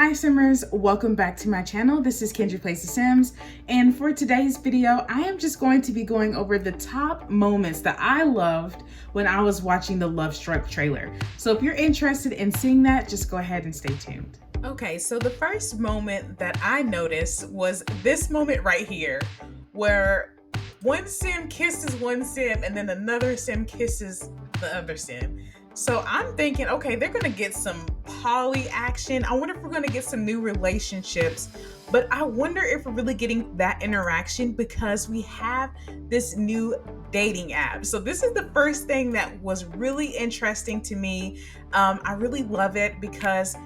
Hi Simmers, welcome back to my channel. This is Kendra Plays The Sims, and for today's video, I am just going to be going over the top moments that I loved when I was watching the Lovestruck trailer. So if you're interested in seeing that, just go ahead and stay tuned. Okay, so the first moment that I noticed was this moment right here, where one sim kisses one sim and then another sim kisses the other sim. So I'm thinking, okay, they're gonna get some poly action. I wonder if we're gonna get some new relationships, but I wonder if we're really getting that interaction because we have this new dating app. So this is the first thing that was really interesting to me. I really love it because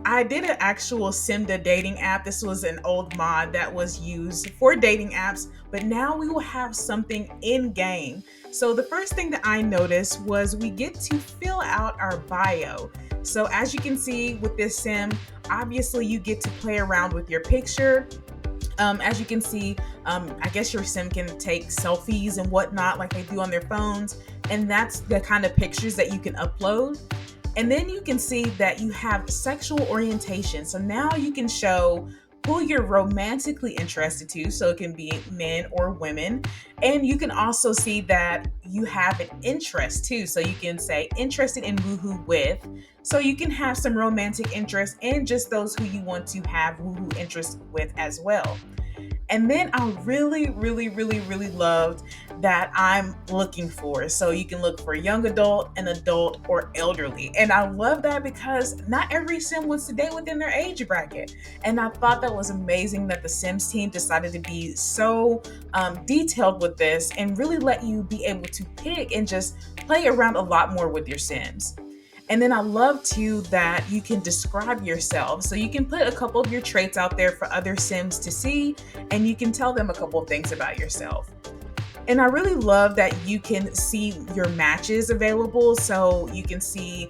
I did an actual Simda dating app. This was an old mod that was used for dating apps, but now we will have something in game. So the first thing that I noticed was we get to fill out our bio. So as you can see with this sim, obviously you get to play around with your picture. As you can see, I guess your sim can take selfies and whatnot like they do on their phones. And that's the kind of pictures that you can upload. And then you can see that you have sexual orientation. So now you can show who you're romantically interested to. So it can be men or women. And you can also see that you have an interest too. So you can say interested in woohoo with. So you can have some romantic interest and just those who you want to have woohoo interest with as well. And then I really loved that I'm looking for. So you can look for young adult, an adult, or elderly. And I love that because not every sim wants to date within their age bracket. And I thought that was amazing that the Sims team decided to be so detailed with this and really let you be able to pick and just play around a lot more with your Sims. And then I love too that you can describe yourself. So you can put a couple of your traits out there for other Sims to see, and you can tell them a couple of things about yourself. And I really love that you can see your matches available. So you can see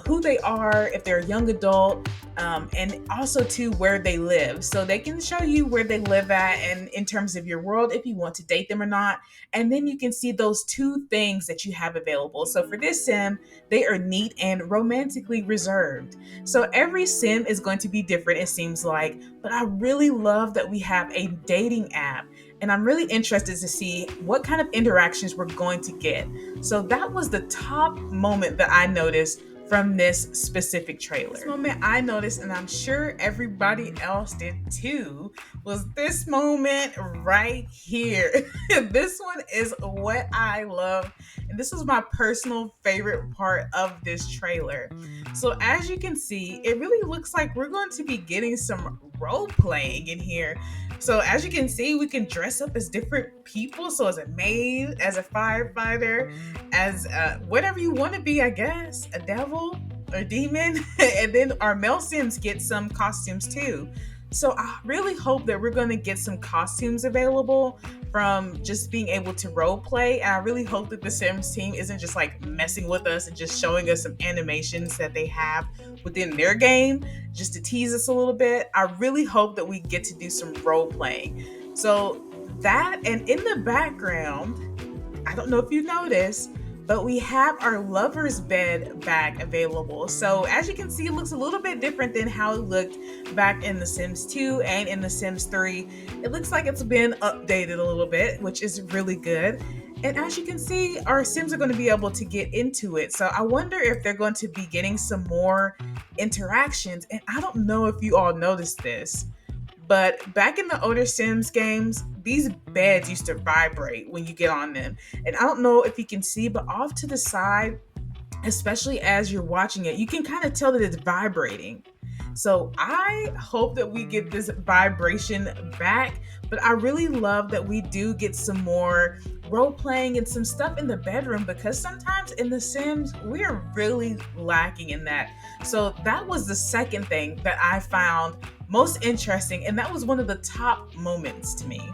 who they are, if they're a young adult, and also too where they live. So they can show you where they live at and in terms of your world, if you want to date them or not. And then you can see those two things that you have available. So for this sim, they are neat and romantically reserved. So every sim is going to be different, it seems like, but I really love that we have a dating app. And I'm really interested to see what kind of interactions we're going to get. So that was the top moment that I noticed from this specific trailer. This moment I noticed, and I'm sure everybody else did too, was this moment right here. This one is what I love. And this was my personal favorite part of this trailer. So as you can see, it really looks like we're going to be getting some role playing in here. So as you can see, we can dress up as different people. So as a maid, as a firefighter, as whatever you want to be, I guess, a devil or demon. And then our male Sims get some costumes too. So I really hope that we're going to get some costumes available from just being able to role play. And I really hope that the Sims team isn't just like messing with us and just showing us some animations that they have within their game just to tease us a little bit. I really hope that we get to do some role playing. So that, and in the background, I don't know if you noticed, but we have our lover's bed back available. So as you can see, it looks a little bit different than how it looked back in The Sims 2 and in The Sims 3. It looks like it's been updated a little bit, which is really good. And as you can see, our Sims are going to be able to get into it. So I wonder if they're going to be getting some more interactions. And I don't know if you all noticed this, but back in the older Sims games, these beds used to vibrate when you get on them. And I don't know if you can see, but off to the side, especially as you're watching it, you can kind of tell that it's vibrating. So I hope that we get this vibration back, but I really love that we do get some more role playing and some stuff in the bedroom, because sometimes in The Sims, we are really lacking in that. So that was the second thing that I found most interesting, and that was one of the top moments to me.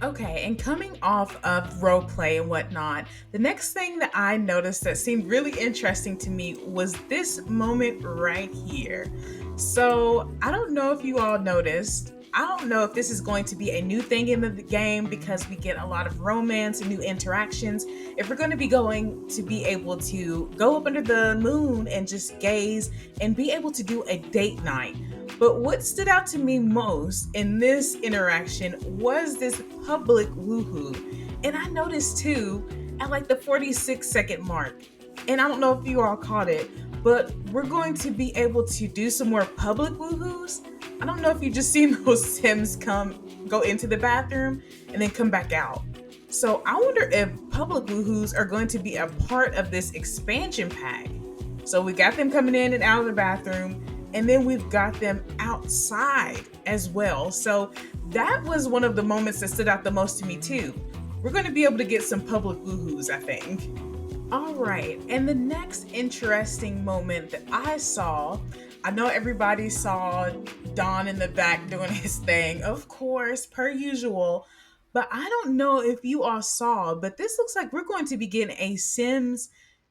Okay, and coming off of role play and whatnot, the next thing that I noticed that seemed really interesting to me was this moment right here. So I don't know if you all noticed. I don't know if this is going to be a new thing in the game because we get a lot of romance and new interactions. If we're going to be able to go up under the moon and just gaze and be able to do a date night. But what stood out to me most in this interaction was this public woohoo. And I noticed too at like the 46-second mark. And I don't know if you all caught it, but we're going to be able to do some more public woohoos. I don't know if you just seen those Sims go into the bathroom and then come back out. So I wonder if public woohoos are going to be a part of this expansion pack. So we got them coming in and out of the bathroom, and then we've got them outside as well. So that was one of the moments that stood out the most to me too. We're going to be able to get some public woohoos, I think. All right, and the next interesting moment that I saw, I know everybody saw Don in the back doing his thing, of course, per usual. But I don't know if you all saw, but this looks like we're going to be getting a Sims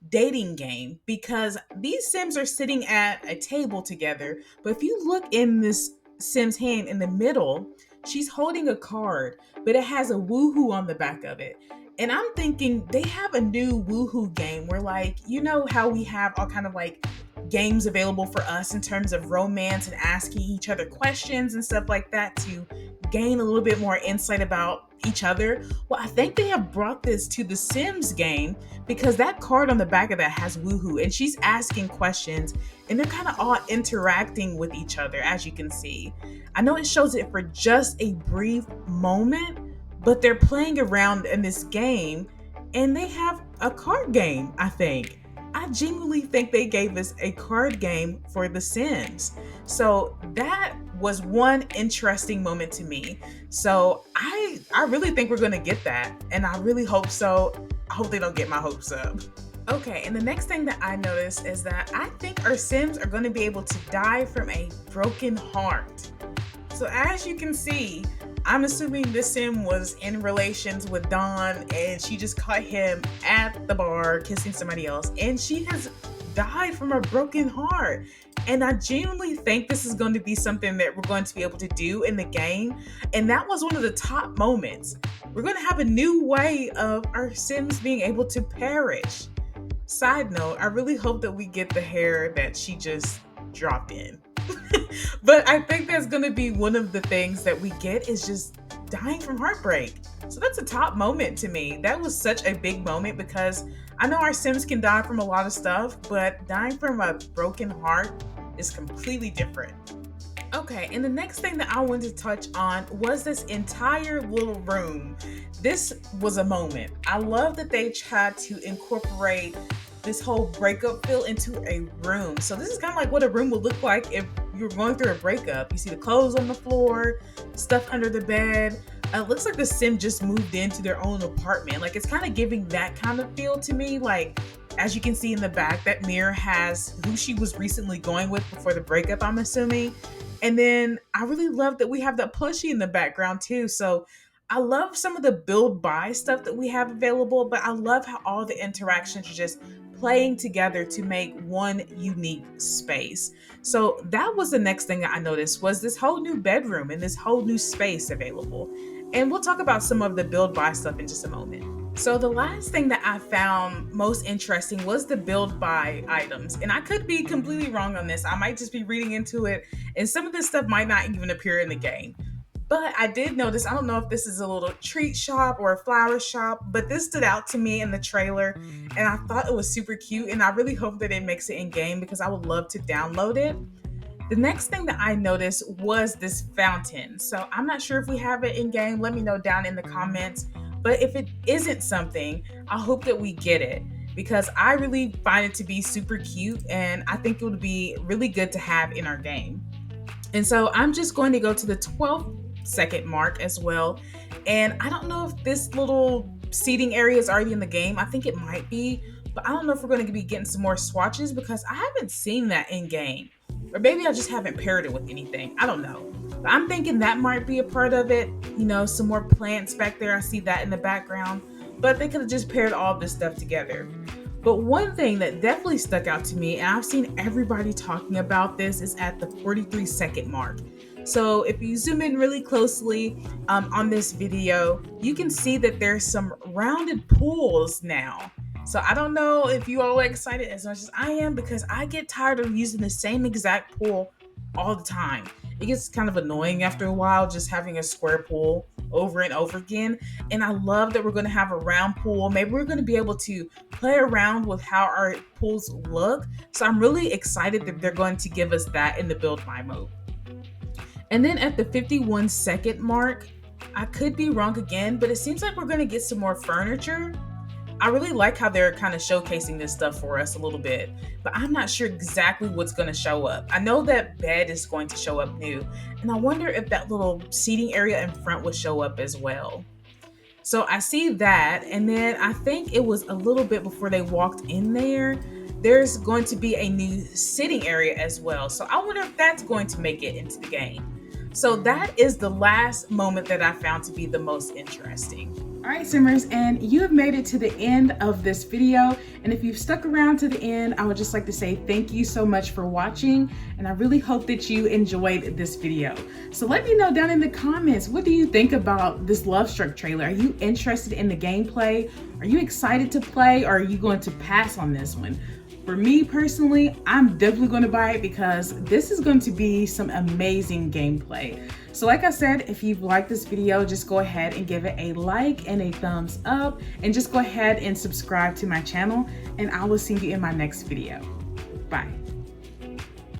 dating game because these Sims are sitting at a table together. But if you look in this Sim's hand in the middle, she's holding a card, but it has a woohoo on the back of it. And I'm thinking they have a new woohoo game where, like, you know how we have all kind of like games available for us in terms of romance and asking each other questions and stuff like that to gain a little bit more insight about each other. Well, I think they have brought this to the Sims game because that card on the back of that has woohoo and she's asking questions and they're kind of all interacting with each other, as you can see. I know it shows it for just a brief moment, but they're playing around in this game and they have a card game, I think. I genuinely think they gave us a card game for The Sims. So that was one interesting moment to me. So I really think we're going to get that. And I really hope so. I hope they don't get my hopes up. Okay, and the next thing that I noticed is that I think our Sims are going to be able to die from a broken heart. So as you can see, I'm assuming this Sim was in relations with Don and she just caught him at the bar kissing somebody else and she has died from a broken heart. And I genuinely think this is going to be something that we're going to be able to do in the game. And that was one of the top moments. We're going to have a new way of our Sims being able to perish. Side note, I really hope that we get the hair that she just dropped in. But I think that's going to be one of the things that we get is just dying from heartbreak. So that's a top moment to me. That was such a big moment because I know our Sims can die from a lot of stuff, but dying from a broken heart is completely different. Okay, and the next thing that I wanted to touch on was this entire little room. This was a moment. I love that they tried to incorporate this whole breakup feel into a room. So this is kind of like what a room would look like if you're going through a breakup. You see the clothes on the floor, stuff under the bed. It looks like the Sim just moved into their own apartment. Like it's kind of giving that kind of feel to me. Like as you can see in the back, that mirror has who she was recently going with before the breakup, I'm assuming. And then I really love that we have that plushie in the background too. So I love some of the build buy stuff that we have available, but I love how all the interactions are just playing together to make one unique space. So that was the next thing that I noticed was this whole new bedroom and this whole new space available. And we'll talk about some of the build buy stuff in just a moment. So the last thing that I found most interesting was the build buy items. And I could be completely wrong on this. I might just be reading into it and some of this stuff might not even appear in the game. But I did notice, I don't know if this is a little treat shop or a flower shop, but this stood out to me in the trailer and I thought it was super cute and I really hope that it makes it in game because I would love to download it. The next thing that I noticed was this fountain. So I'm not sure if we have it in game. Let me know down in the comments. But if it isn't something, I hope that we get it because I really find it to be super cute and I think it would be really good to have in our game. And so I'm just going to go to the 12th second mark as well. And I don't know if this little seating area is already in the game. I think it might be, but I don't know if we're going to be getting some more swatches because I haven't seen that in game. Or maybe I just haven't paired it with anything. I don't know. But I'm thinking that might be a part of it. You know, some more plants back there. I see that in the background. But they could have just paired all this stuff together. But one thing that definitely stuck out to me, and I've seen everybody talking about this, is at the 43-second mark. So if you zoom in really closely on this video, you can see that there's some rounded pools now. So I don't know if you all are excited as much as I am because I get tired of using the same exact pool all the time. it gets kind of annoying after a while just having a square pool over and over again. And I love that we're going to have a round pool. Maybe we're going to be able to play around with how our pools look. So I'm really excited that they're going to give us that in the build my mode. And then at the 51-second mark, I could be wrong again, but it seems like we're going to get some more furniture. I really like how they're kind of showcasing this stuff for us a little bit, but I'm not sure exactly what's going to show up. I know that bed is going to show up new, and I wonder if that little seating area in front will show up as well. So I see that, and then I think it was a little bit before they walked in there, there's going to be a new sitting area as well. So I wonder if that's going to make it into the game. So that is the last moment that I found to be the most interesting. All right, Simmers, and you have made it to the end of this video. And if you've stuck around to the end, I would just like to say thank you so much for watching. And I really hope that you enjoyed this video. So let me know down in the comments, what do you think about this Lovestruck trailer? Are you interested in the gameplay? Are you excited to play, or are you going to pass on this one? For me personally, I'm definitely going to buy it because this is going to be some amazing gameplay. So like I said, if you've liked this video, just go ahead and give it a like and a thumbs up, and just go ahead and subscribe to my channel, and I will see you in my next video. Bye.